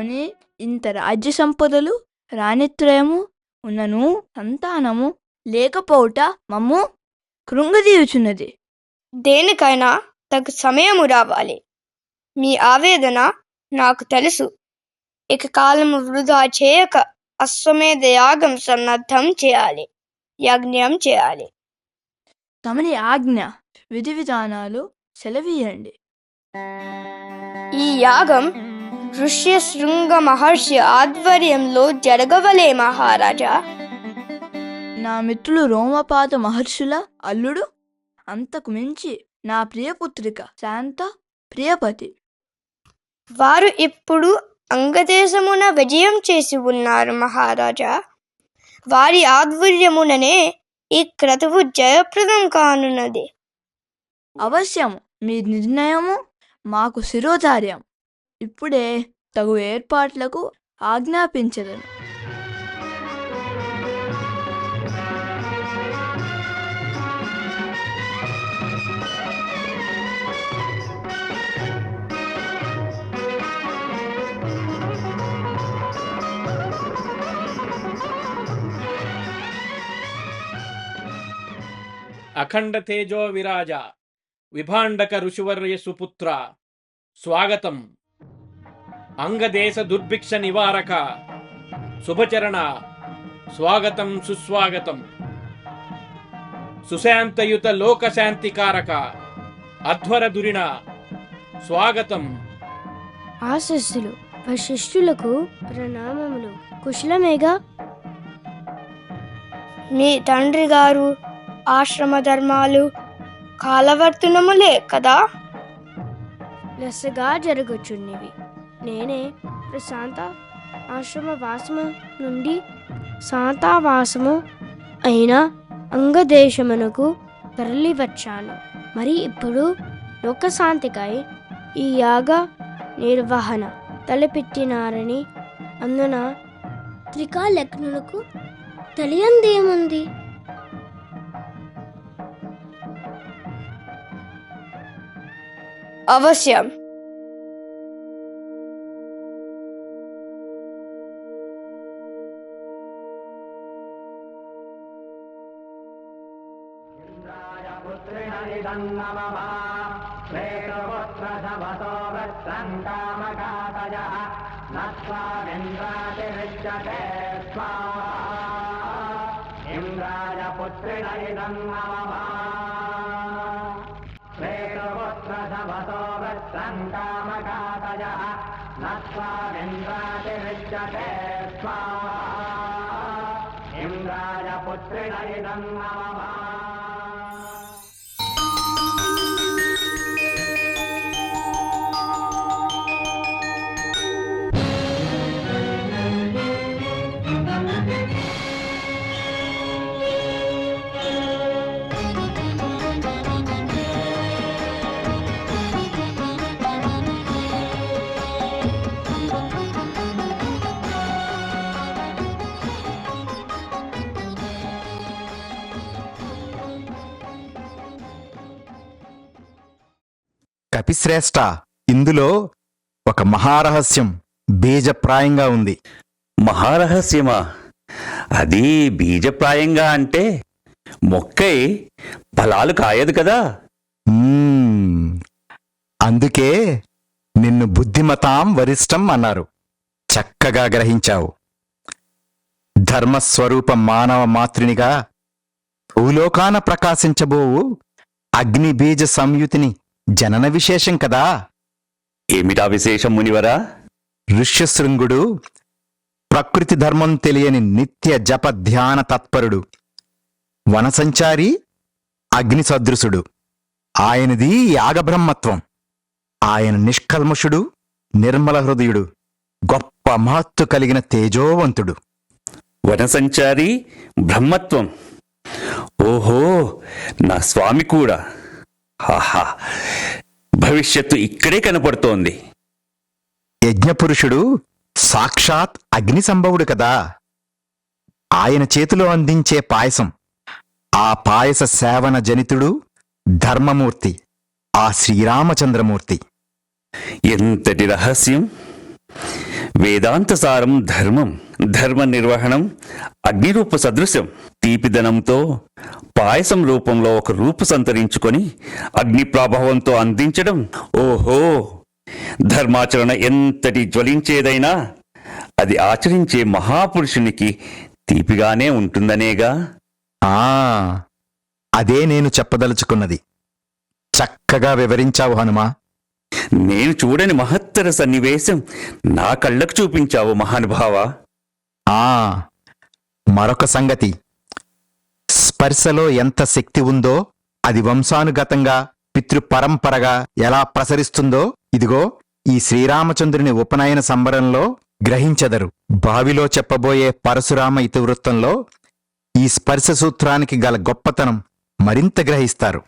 పోని ఇంత రాజ్య సంపదలు రాణిత్రయము ఉన్నను సంతానము లేకపోవుట మమ్ము కృంగదీయుచున్నది. దేనికైనా తగు సమయము రావాలి. మీ ఆవేదన నాకు తెలుసు. ఇక కాలము వృధా చేయక అశ్వమేధ యాగం సన్నద్ధం చేయాలి, యజ్ఞం చేయాలి. తమని ఆజ్ఞ, విధి విధానాలు సెలవీయండి. ఈ యాగం ఋష్యశృంగ మహర్షి ఆధ్వర్యంలో జరగవలే మహారాజా. నా మిత్రులు రోమపాద మహర్షుల అల్లుడు, అంతకు మించి నా ప్రియపుత్రిక శాంత ప్రియపతి. వారు ఇప్పుడు అంగదేశమున విజయం చేసి ఉన్నారు మహారాజా. వారి ఆధ్వర్యముననే ఈ క్రతువు జయప్రదం కానున్నది. అవశ్యం మీ నిర్ణయము మాకు శిరోధార్యం. ఇప్పుడే తగు ఏర్పాట్లకు ఆజ్ఞాపించదను. అఖండ తేజో విరాజ విభాండక ఋషివర్య సుపుత్ర స్వాగతం. అంగదేశ దుర్భిక్ష నివారక శుభచరణ స్వాగతం సుస్వాగతం. సుశాంతయుత లోకశాంతికారక అధ్వర దురిణ స్వాగతం. ఆశస్సులు వశిష్ఠులకు ప్రణామములు. కుశలమేగా? మీ తండ్రి గారు ఆశ్రమ ధర్మాలు కాలవర్తనములే కదా? లెస్సగా జరుగుచున్నవి. నేనే ప్రశాంత ఆశ్రమ వాసము నుండి శాంతావాసము అయిన అంగదేశమునకు తరలి వచ్చాను. మరి ఇప్పుడు లోకశాంతికై ఈ యాగ నిర్వహణ తలపెట్టినారని అందున త్రికాలగ్నులకు తెలియందేముంది? అవశ్యం. కపిశ్రేష్ఠ, ఇందులో ఒక మహారహస్యం బీజప్రాయంగా ఉంది. మహారహస్యమా? అది బీజప్రాయంగా అంటే మొక్కై ఫలాలు కాయదు కదా. అందుకే నిన్ను బుద్ధిమతాం వరిష్టం అన్నారు. చక్కగా గ్రహించావు. ధర్మస్వరూప మానవ మాతృనిగా భూలోకాన ప్రకాశించబోవు అగ్ని బీజ సంయుతిని జనన విశేషం కదా. ఏమిటా విశేషం మునివరా? ఋష్యశృంగుడు ప్రకృతి ధర్మం తెలియని నిత్య జప ధ్యాన తత్పరుడు, వనసంచారి, అగ్ని సదృశుడు. ఆయనది యాగబ్రహ్మత్వం. ఆయన నిష్కల్మషుడు, నిర్మల హృదయుడు, గొప్ప మహత్తు కలిగిన తేజోవంతుడు. వనసంచారి, బ్రహ్మత్వం. ఓహో, నా స్వామి కూడా. హాహా, భవిష్యత్తు ఇక్కడే కనపడుతోంది. యజ్ఞపురుషుడు సాక్షాత్ అగ్ని సంభవుడు కదా. ఆయన చేతిలో అందించే పాయసం, ఆ పాయస సేవన జనితుడు ధర్మమూర్తి, ఆ శ్రీరామచంద్రమూర్తి. ఎంతటి రహస్యం! వేదాంతసారం ధర్మం, ధర్మ నిర్వహణం అగ్నిరూప సదృశ్యం. తీపిదనంతో పాయసం రూపంలో ఒక రూపు సంతరించుకొని అగ్ని ప్రభావంతో అందించడం. ఓహో, ధర్మాచరణ ఎంతటి జ్వలించేదైనా అది ఆచరించే మహాపురుషునికి తీపిగానే ఉంటుందనేగా. ఆ అదే నేను చెప్పదలుచుకున్నది. చక్కగా వివరించావు హనుమా. నేను చూడని మహత్తర సన్నివేశం నా కళ్ళకు చూపించావు మహానుభావా. ఆ మరొక సంగతి, స్పర్శలో ఎంత శక్తి ఉందో అది వంశానుగతంగా పితృపరంపరగా ఎలా ప్రసరిస్తుందో ఇదిగో ఈ శ్రీరామచంద్రుని ఉపనయన సంబరంలో గ్రహించెదరు. బావిలో చెప్పబోయే పరశురామ ఇతివృత్తంలో ఈ స్పర్శ సూత్రానికి గల గొప్పతనం మరింత గ్రహిస్తారు.